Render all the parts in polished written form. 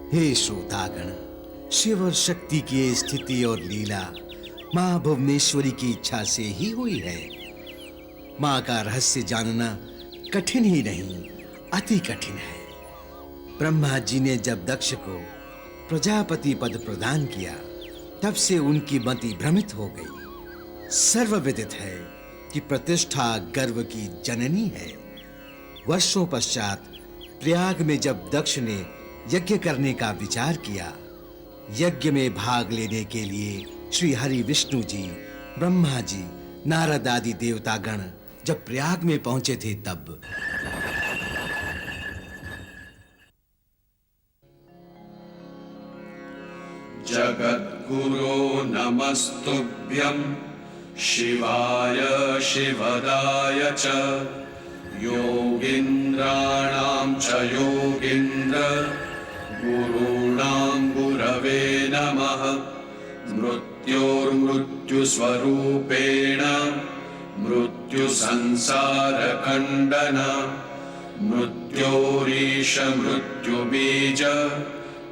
हे श्रोतागण, शिव और शक्ति की स्थिति और लीला मां भुवनेश्वरी की इच्छा से ही हुई है। मां का रहस्य जानना कठिन ही नहीं, अति कठिन है। ब्रह्मा जी ने जब दक्ष को प्रजापति पद प्रदान किया, तब से उनकी मति भ्रमित हो गई। सर्वविदित है कि प्रतिष्ठा गर्व की जननी है। वर्षों पश्चात प्रयाग में जब दक्ष ने यज्ञ करने का विचार किया, यज्ञ में भाग लेने के लिए श्री हरि विष्णु जी, ब्रह्मा जी, नारद आदि देवतागण जब प्रयाग में पहुंचे थे, तब जगद्गुरो नमस्तुभ्यं शिवाय शिवदाय च योगीन्द्राणां च योगीन्द्र गुरूणां गुरवे नमः। मृत्योर्मृत्युस्वरूपेण मृत्युसंसारखण्डन मृत्योरीश मृत्युबीज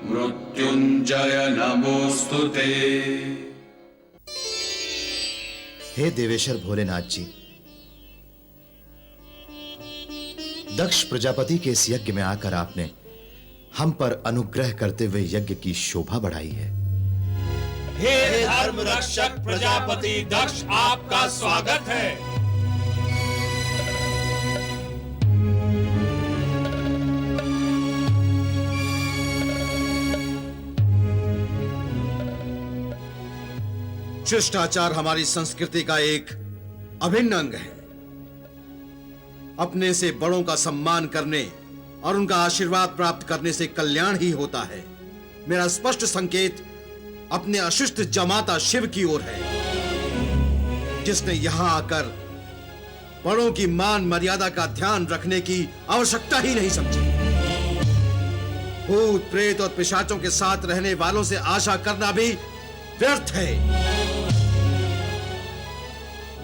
मृत्युंजय नमोस्तुते। हे देवेश्वर भोलेनाथ जी, दक्ष प्रजापति के इस यज्ञ में आकर आपने हम पर अनुग्रह करते हुए यज्ञ की शोभा बढ़ाई है। हे धर्म रक्षक प्रजापति दक्ष, आपका स्वागत है। शिष्टाचार हमारी संस्कृति का एक अभिन्न अंग है। अपने से बड़ों का सम्मान करने और उनका आशीर्वाद प्राप्त करने से कल्याण ही होता है। मेरा स्पष्ट संकेत अपने अशिष्ट जमाता शिव की ओर है, जिसने यहां आकर बड़ों की मान मर्यादा का ध्यान रखने की आवश्यकता ही नहीं समझी। भूत प्रेत और पिशाचों के साथ रहने वालों से आशा करना भी व्यर्थ है।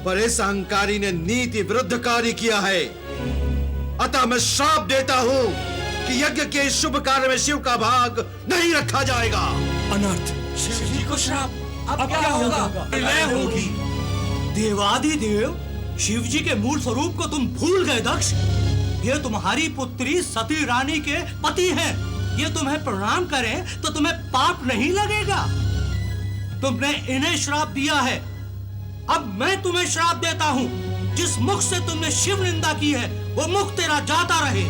पर इस अहंकारी ने नीति विरुद्ध कार्य किया है। अतः मैं श्राप देता हूं कि यज्ञ के इस शुभ कार्य में शिव का भाग नहीं रखा जाएगा। अनर्थ, शिव जी को श्राप, अब क्या होगा? विलय होगी। देवादिदेव शिव जी के मूल स्वरूप को तुम भूल गए दक्ष। ये तुम्हारी पुत्री सती रानी के पति हैं। ये तुम्हें प्रणाम करें तो तुम्हें पाप नहीं लगेगा। तुमने इन्हें श्राप दिया है, अब मैं तुम्हें श्राप देता हूं। जिस मुख से तुमने शिव निंदा की है, वो मुख तेरा जाता रहे।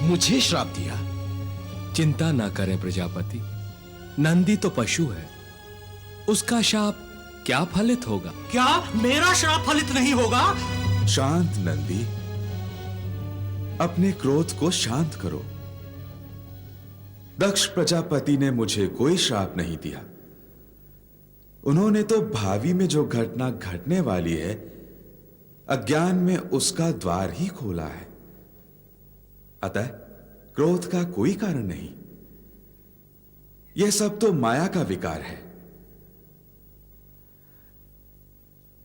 मुझे श्राप दिया? चिंता ना करें प्रजापति, नंदी तो पशु है, उसका शाप क्या फलित होगा? क्या मेरा श्राप फलित नहीं होगा? शांत नंदी, अपने क्रोध को शांत करो। दक्ष प्रजापति ने मुझे कोई श्राप नहीं दिया। उन्होंने तो भावी में जो घटना घटने वाली है, अज्ञान में उसका द्वार ही खोला है। अतः क्रोध का कोई कारण नहीं। यह सब तो माया का विकार है।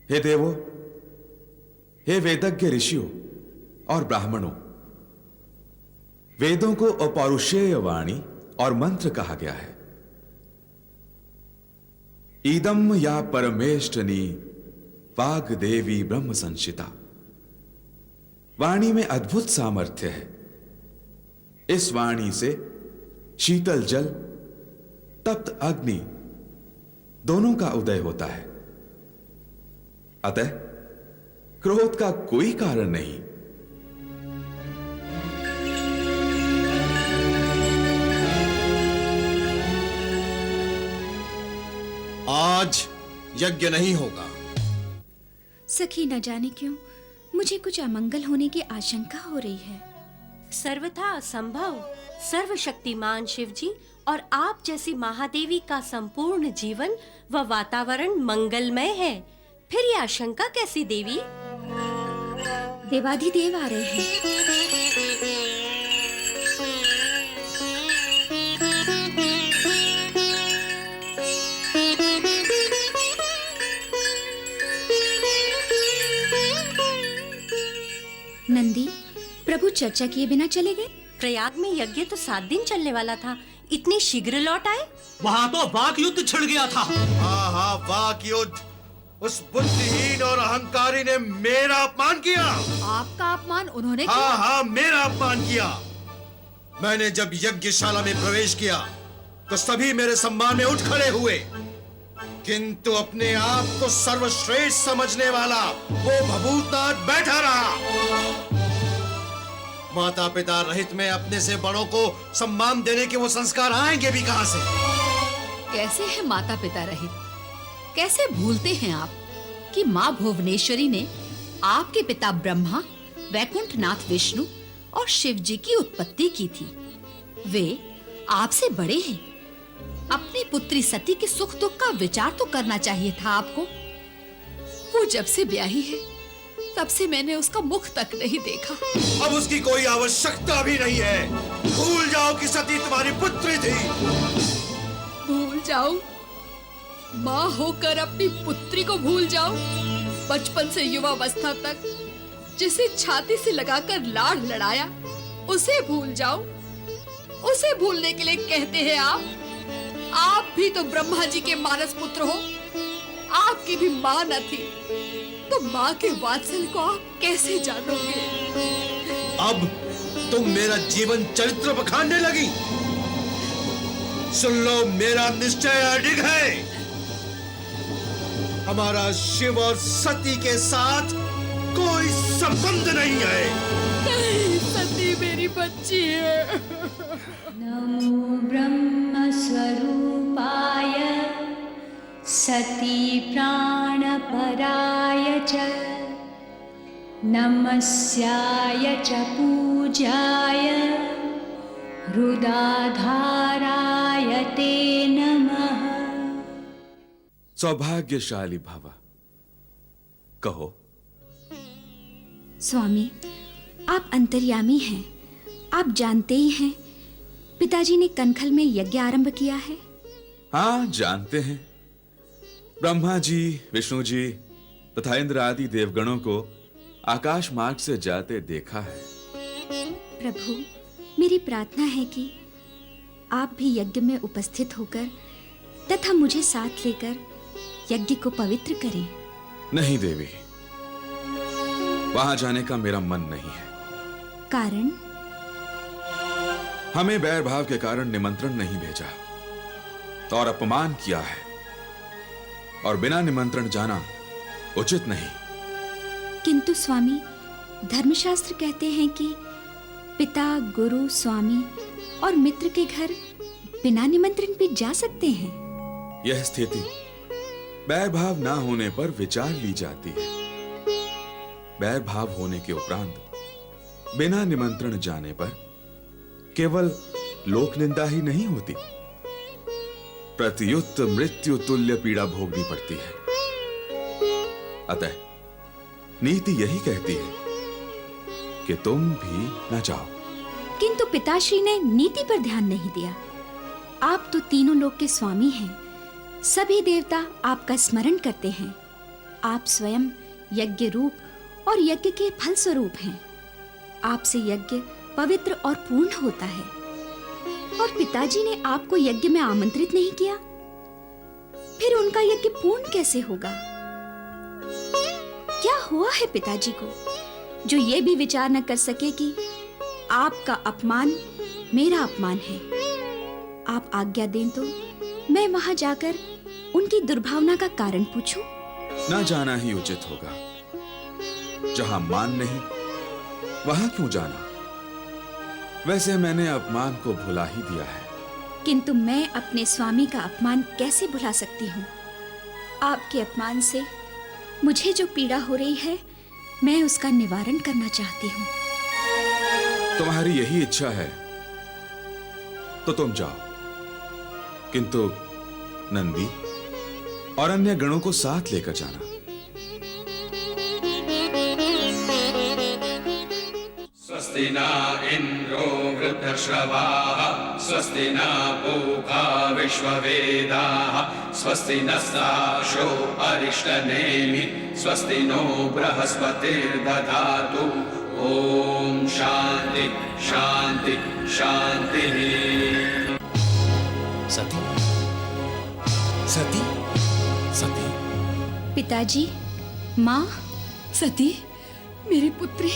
हे देवों, हे वेदज्ञ ऋषियों और ब्राह्मणों, वेदों को अपौरुषेय वाणी और मंत्र कहा गया है। इदम या परमेष्टनी वाग देवी ब्रह्म संशिता। वाणी में अद्भुत सामर्थ्य है। इस वाणी से शीतल जल, तप्त अग्नि दोनों का उदय होता है। अतः क्रोध का कोई कारण नहीं। आज यज्ञ नहीं होगा। सखी, न जाने क्यों मुझे कुछ अमंगल होने की आशंका हो रही है। सर्वथा असंभव, सर्वशक्तिमान शिव जी और आप जैसी महादेवी का संपूर्ण जीवन व वातावरण मंगलमय है। फिर ये आशंका कैसी देवी? देवाधिदेव आ रहे हैं। नंदी, प्रभु चर्चा किए बिना चले गए। प्रयाग में यज्ञ तो 7 दिन चलने वाला था, इतनी शीघ्र लौट आए? वहाँ तो वाक युद्ध छिड़ गया था। हाँ हाँ, वाक युद्ध। उस बुद्धिहीन और अहंकारी ने मेरा अपमान किया। आपका अपमान उन्होंने किया? हाँ हाँ, मेरा अपमान किया। मैंने जब यज्ञशाला में प्रवेश किया तो सभी मेरे सम्मान में उठ खड़े हुए, किंतु अपने आप को सर्वश्रेष्ठ समझने वाला वो भभूतनाथ बैठा रहा। माता पिता रहित में अपने से बड़ों को सम्मान देने के वो संस्कार आएंगे भी कहां से? कैसे है माता पिता रहित? कैसे भूलते हैं आप कि माँ भुवनेश्वरी ने आपके पिता ब्रह्मा, वैकुंठनाथ विष्णु और शिव जी की उत्पत्ति की थी। वे आपसे बड़े हैं। अपनी पुत्री सती के सुख दुख का विचार तो करना चाहिए था आपको। वो जब से ब्याही है तब से मैंने उसका मुख तक नहीं देखा। अब उसकी कोई आवश्यकता भी नहीं है। भूल जाओ कि सती तुम्हारी पुत्री थी। भूल जाऊं? माँ होकर अपनी पुत्री को भूल जाऊं? बचपन से युवावस्था तक जिसे छाती से लगाकर लाड़ लड़ाया, उसे भूल जाऊं? उसे भूलने के लिए कहते हैं आप? आप भी तो ब्रह्मा जी के मानस पुत्र हो। आपकी भी माँ न थी तो माँ के वात्सल्य को आप कैसे जानोगे? अब तुम मेरा जीवन चरित्र बखानने लगी। सुन लो, मेरा निश्चय अडिग है। हमारा शिव और सती के साथ कोई संबंध नहीं है। नहीं, सती मेरी बच्ची है। नमो ब्रह्म स्वरूपाय सती प्राणपराय च नमस्याय च पूजाय हृदाधाराय ते नमः। सौभाग्यशाली भव। कहो। स्वामी, आप अंतर्यामी हैं। आप जानते ही हैं पिताजी ने कनखल में यज्ञ आरंभ किया है। हाँ, जानते हैं। ब्रह्मा जी, विष्णु जी तथा इंद्र आदि देवगणों को आकाश मार्ग से जाते देखा है। प्रभु, मेरी प्रार्थना है कि आप भी यज्ञ में उपस्थित होकर तथा मुझे साथ लेकर यज्ञ को पवित्र करें। नहीं देवी, वहां जाने का मेरा मन नहीं है। कारण? हमें बैर भाव के कारण निमंत्रण नहीं भेजा और अपमान किया है, और बिना निमंत्रण जाना उचित नहीं। किंतु स्वामी, धर्मशास्त्र कहते हैं कि पिता, गुरु, स्वामी और मित्र के घर बिना निमंत्रण भी जा सकते हैं। यह स्थिति बैर भाव ना होने पर विचार ली जाती है। बैर भाव होने के उपरांत बिना निमंत्रण जाने पर केवल लोक निंदा ही नहीं होती, प्रतियुक्त मृत्यु तुल्य पीड़ा भोगनी पड़ती है। अतः नीति यही कहती है कि तुम भी न जाओ। किंतु पिताश्री ने नीति पर ध्यान नहीं दिया। आप तो तीनों लोक के स्वामी हैं। सभी देवता आपका स्मरण करते हैं। आप स्वयं यज्ञ रूप और यज्ञ के फल स्वरूप हैं। आपसे यज्ञ पवित्र और पूर्ण होता है, और पिताजी ने आपको यज्ञ में आमंत्रित नहीं किया, फिर उनका यज्ञ पूर्ण कैसे होगा? क्या हुआ है पिताजी को जो ये भी विचार न कर सके कि आपका अपमान मेरा अपमान है? आप आज्ञा दें तो मैं वहां जाकर उनकी दुर्भावना का कारण पूछूं। ना जाना ही उचित होगा। जहां मान नहीं वहां क्यों जाना? वैसे मैंने अपमान को भुला ही दिया है। किंतु मैं अपने स्वामी का अपमान कैसे भुला सकती हूँ? आपके अपमान से मुझे जो पीड़ा हो रही है, मैं उसका निवारण करना चाहती हूँ। तुम्हारी यही इच्छा है तो तुम जाओ, किंतु नंदी और अन्य गणों को साथ लेकर जाना। स्वस्ति न इंद्रो वृद्धश्रवाः स्वस्ति न पूषा विश्ववेदाः स्वस्ति नस्तार्क्ष्यो अरिष्टनेमिः स्वस्ति नो बृहस्पतिर्दधातु ओम शांति शांति शांति। सती, सती, सती। पिताजी, माँ। सती, मेरी पुत्री।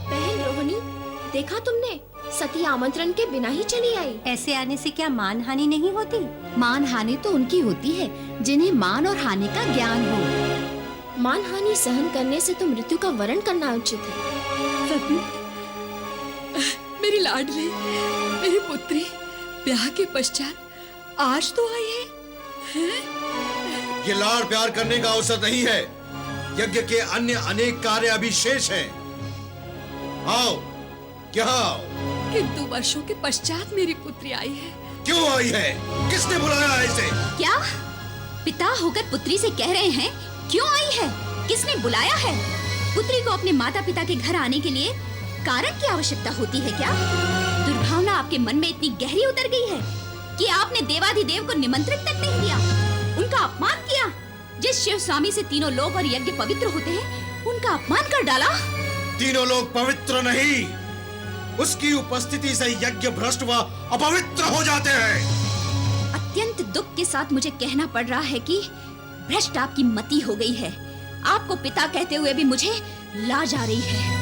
बहन रोहिणी, देखा तुमने? सती आमंत्रण के बिना ही चली आई। ऐसे आने से क्या मान हानि नहीं होती? मान हानि तो उनकी होती है जिन्हें मान और हानि का ज्ञान हो। मान हानि सहन करने से तो मृत्यु का वरण करना उचित है। सती, मेरी लाडली, मेरी पुत्री, ब्याह के पश्चात आज तो आई है? ये लाड़ प्यार करने का अवसर नहीं है। यज्ञ के अन्य अनेक कार्य अभी शेष हैं। आओ, यहाँ आओ। किंतु वर्षों के पश्चात मेरी पुत्री आई है। क्यों आई है? किसने बुलाया है इसे? क्या पिता होकर पुत्री से कह रहे हैं क्यों आई है? किसने बुलाया है? पुत्री को अपने माता पिता के घर आने के लिए कारण की आवश्यकता होती है क्या? दुर्भावना आपके मन में इतनी गहरी उतर गई है कि आपने देवाधिदेव को निमंत्रित तक नहीं दिया, उनका अपमान किया। जिस शिव स्वामी से तीनों लोक और यज्ञ पवित्र होते हैं, उनका अपमान कर डाला। तीनों लोग पवित्र नहीं, उसकी उपस्थिति से यज्ञ भ्रष्ट व अपवित्र हो जाते हैं। अत्यंत दुख के साथ मुझे कहना पड़ रहा है कि भ्रष्ट आपकी मति हो गई है। आपको पिता कहते हुए भी मुझे लाज आ रही है।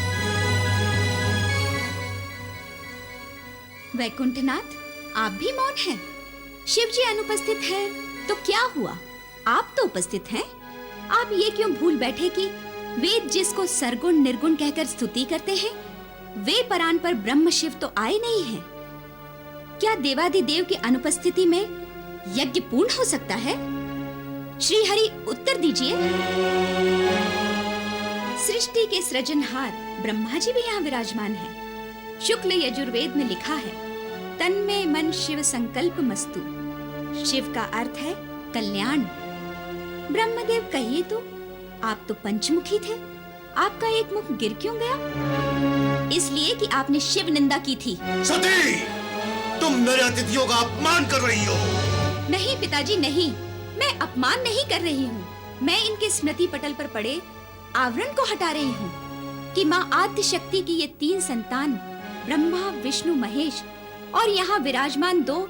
वैकुंठनाथ, आप भी मौन हैं। शिव जी अनुपस्थित हैं, तो क्या हुआ? आप तो उपस्थित हैं। आप ये क्यों भूल बैठे कि वेद जिसको सरगुण निर्गुण कहकर स्तुति करते हैं, वे परान पर ब्रह्म शिव तो आए नहीं हैं। क्या देवाधिदेव की अनुपस्थिति में यज्ञ पूर्ण हो सकता है? श्री हरि उत्तर दीजिए। सृष्टि के सृजनहार ब्रह्मा जी भी यहाँ विराजमान हैं। शुक्ल यजुर्वेद में लिखा है, तन में मन शिव संकल्प मस्तु। शिव का अर्थ है कल्याण। ब्रह्मदेव कहिए तो आप तो पंचमुखी थे, आपका एक मुख गिर क्यों गया? इसलिए कि आपने शिव निंदा की थी। सती, तुम मेरे अतिथियों का अपमान कर रही हो। नहीं पिताजी, नहीं, मैं अपमान नहीं कर रही हूँ। मैं इनके स्मृति पटल पर पड़े आवरण को हटा रही हूँ कि माँ आद्य शक्ति की ये 3 संतान ब्रह्मा, विष्णु, महेश और यहाँ विराजमान 2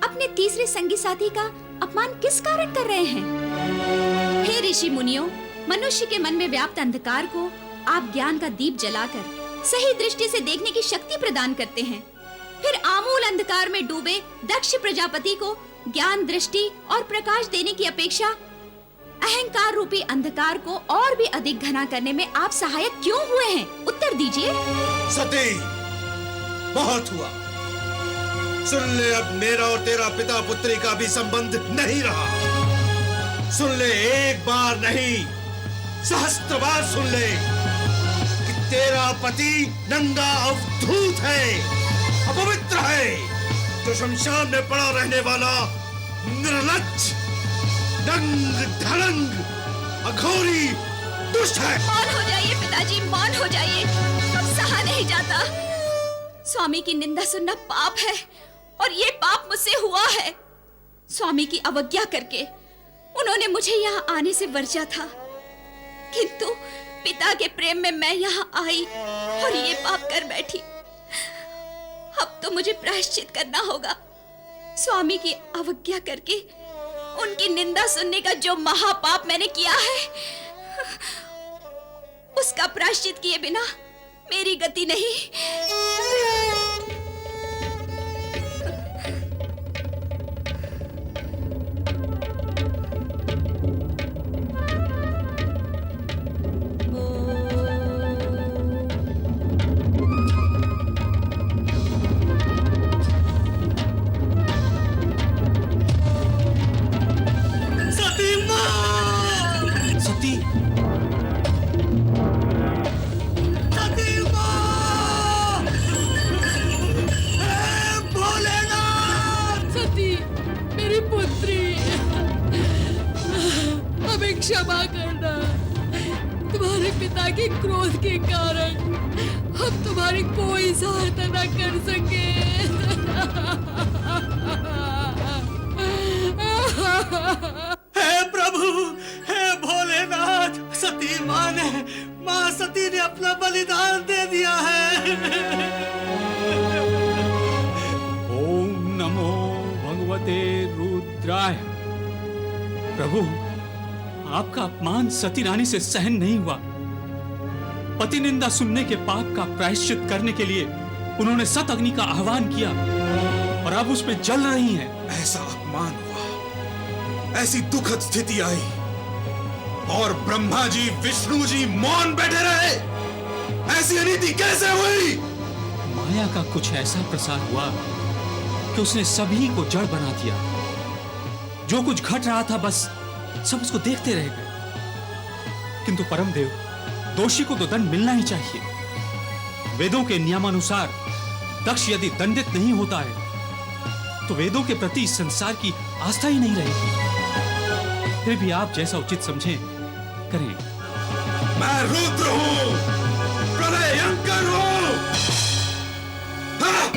अपने तीसरे संगी साथी का अपमान किस कारण कर रहे हैं? हे ऋषि मुनियों, मनुष्य के मन में व्याप्त अंधकार को आप ज्ञान का दीप जलाकर सही दृष्टि से देखने की शक्ति प्रदान करते हैं। फिर आमूल अंधकार में डूबे दक्ष प्रजापति को ज्ञान, दृष्टि और प्रकाश देने की अपेक्षा अहंकार रूपी अंधकार को और भी अधिक घना करने में आप सहायक क्यों हुए हैं? उत्तर दीजिए। सती, बहुत हुआ। सुन ले, अब मेरा और तेरा पिता पुत्री का भी संबंध नहीं रहा। सुन ले, एक बार नहीं, सहस्त्र बार सुन ले कि तेरा पति नंगा अवधूत है, अपवित्र है, जो शमशान में पड़ा रहने वाला निर्लज्ज, नंग ढलंग, अघोरी, दुष्ट है। मौन हो जाइए पिताजी, मौन हो जाइए। अब सहा नहीं जाता। स्वामी की निंदा सुनना पाप है और ये पाप मुझसे हुआ है। स्वामी की अवज्ञा करके उन्होंने मुझे यहाँ आने से वर्जा था, किंतु पिता के प्रेम में मैं यहाँ आई और ये पाप कर बैठी। अब तो मुझे प्रायश्चित करना होगा। स्वामी की अवज्ञा करके उनकी निंदा सुनने का जो महापाप मैंने किया है, उसका प्रायश्चित किए बिना मेरी गति नहीं। क्षमा करना, तुम्हारे पिता के क्रोध के कारण हम तुम्हारी कोई सहायता न कर सके। हे प्रभु, हे भोलेनाथ, सती माँ ने, माँ सती ने अपना बलि रुद्राय। प्रभु, आपका अपमान सती रानी से सहन नहीं हुआ। पति निंदा सुनने के पाप का प्रायश्चित करने के लिए उन्होंने सत अग्नि का आह्वान किया और अब उसमें जल रही हैं। ऐसा अपमान हुआ, ऐसी दुखद स्थिति आई और ब्रह्मा जी विष्णु जी मौन बैठे रहे। ऐसी अनीति कैसे हुई? माया का कुछ ऐसा प्रसार हुआ कि उसने सभी को जड़ बना दिया। जो कुछ घट रहा था बस सब उसको देखते रह गए। किंतु परमदेव, दोषी को तो दंड मिलना ही चाहिए। वेदों के नियमानुसार दक्ष यदि दंडित नहीं होता है तो वेदों के प्रति इस संसार की आस्था ही नहीं रहेगी। फिर भी आप जैसा उचित समझें करें। मैं रुद्र हूं, प्रलयंकर हूं। हाँ!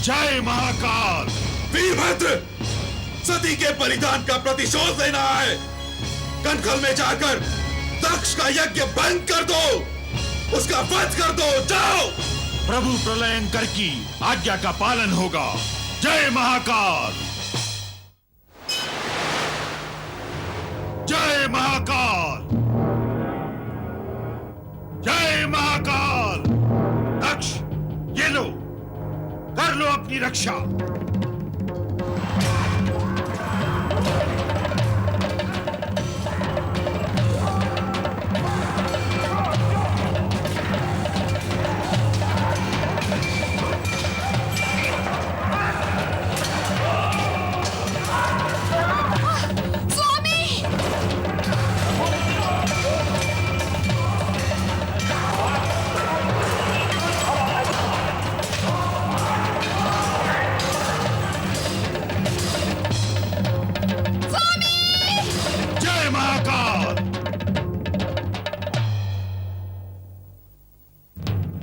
जय महाकाल। वीरभद्र, सती के बलिदान का प्रतिशोध लेना है। कनखल में जाकर दक्ष का यज्ञ बंद कर दो, उसका वध कर दो। जाओ। प्रभु प्रलयंकर की आज्ञा का पालन होगा। जय महाकाल। जय महाकाल। जय महाकाल। दक्ष, ये लो, कर लो अपनी रक्षा।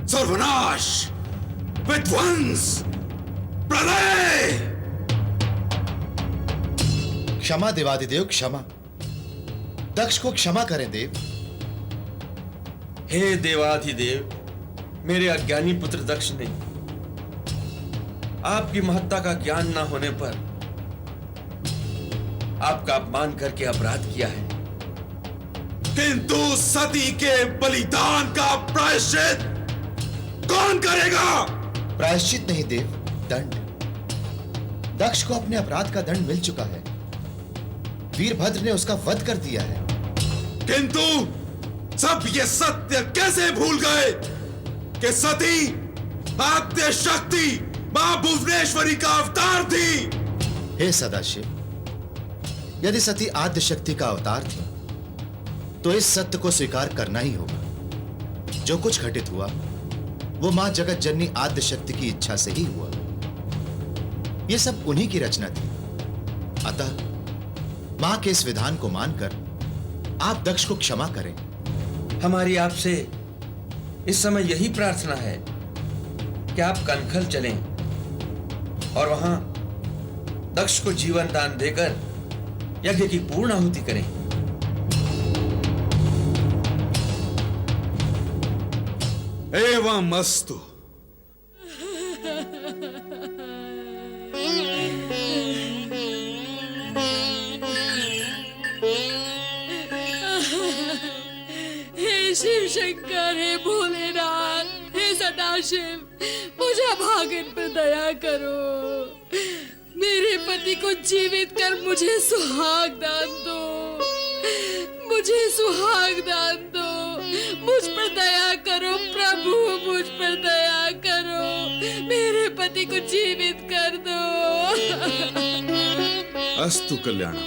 सर्वनाश, विध्वंस, प्रलय। क्षमा देवादिदेव, क्षमा। दक्ष को क्षमा करें देव। हे देवाधिदेव, मेरे अज्ञानी पुत्र दक्ष ने आपकी महत्ता का ज्ञान न होने पर आपका अपमान करके अपराध किया है। किंतु सती के बलिदान का प्रायश्चित कौन करेगा? प्रायश्चित नहीं देव, दंड। दक्ष को अपने अपराध का दंड मिल चुका है। वीरभद्र ने उसका वध कर दिया है। किंतु सब ये सत्य कैसे भूल गए कि सती आद्य शक्ति मां भुवनेश्वरी का अवतार थी? हे सदाशिव, यदि सती आद्य शक्ति का अवतार थी तो इस सत्य को स्वीकार करना ही होगा। जो कुछ घटित हुआ वो मां जगत जननी आद्य शक्ति की इच्छा से ही हुआ। यह सब उन्हीं की रचना थी। अतः मां के इस विधान को मानकर आप दक्ष को क्षमा करें। हमारी आपसे इस समय यही प्रार्थना है कि आप कनखल चलें और वहां दक्ष को जीवन दान देकर यज्ञ की पूर्ण आहुति करें। एवं अस्तु। हे शिव शंकर, हे भोलेनाथ, हे सदाशिव, मुझे भागिन पर दया करो। मेरे पति को जीवित कर मुझे सुहाग दान दो। मुझे सुहाग दान दो। मुझ पर दया करो प्रभु, मुझ पर दया करो। मेरे पति को जीवित कर दो। अस्तु कल्याणा।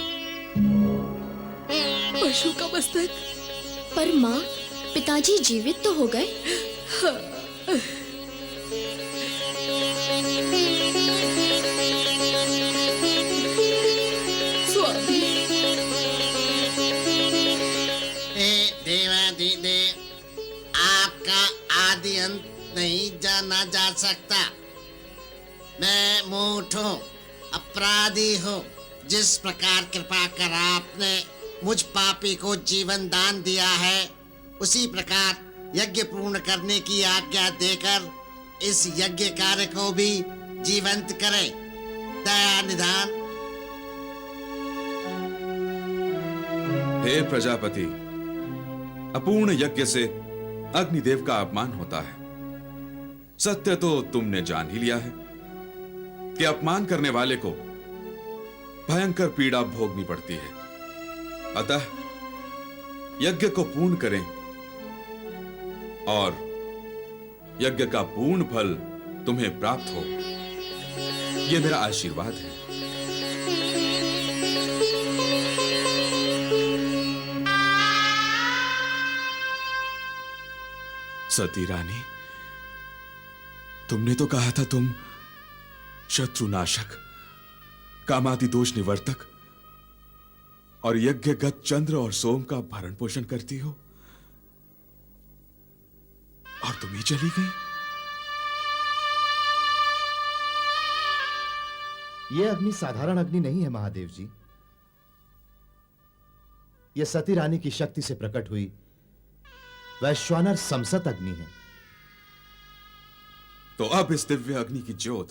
पशु का मस्तक। पर माँ, पिताजी जीवित तो हो गए। स्वामी। देवाधिदेव, आपका आदि अंत नहीं जाना जा सकता। मैं मूढ़ हूँ, अपराधी हूँ। जिस प्रकार कृपा कर आपने मुझ पापी को जीवन दान दिया है, उसी प्रकार यज्ञ पूर्ण करने की आज्ञा देकर इस यज्ञ कार्य को भी जीवंत करें। दया निधान। हे प्रजापति, अपूर्ण यज्ञ से अग्निदेव का अपमान होता है। सत्य तो तुमने जान ही लिया है कि अपमान करने वाले को भयंकर पीड़ा भोगनी पड़ती है। अतः यज्ञ को पूर्ण करें और यज्ञ का पूर्ण फल तुम्हें प्राप्त हो, यह मेरा आशीर्वाद है। सती रानी, तुमने तो कहा था तुम शत्रुनाशक, कामादि दोष निवर्तक और यज्ञगत चंद्र और सोम का भरण पोषण करती हो, और तुम ही चली गई। यह अग्नि साधारण अग्नि नहीं है महादेव जी। यह सती रानी की शक्ति से प्रकट हुई वैश्वानर समसत अग्नि है। तो अब इस दिव्य अग्नि की ज्योत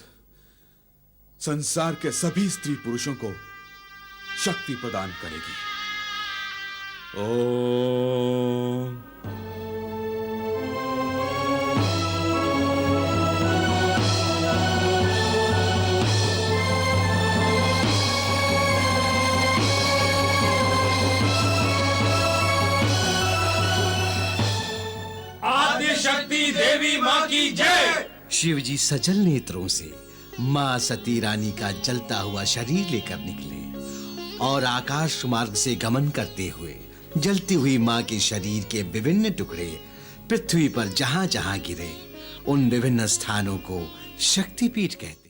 संसार के सभी स्त्री पुरुषों को शक्ति प्रदान करेगी। ओम। शक्ति देवी मां की जय। शिव जी सजल नेत्रों से मां सती रानी का जलता हुआ शरीर लेकर निकले और आकाश मार्ग से गमन करते हुए जलती हुई मां के शरीर के विभिन्न टुकड़े पृथ्वी पर जहां जहां गिरे उन विभिन्न स्थानों को शक्तिपीठ कहते हैं।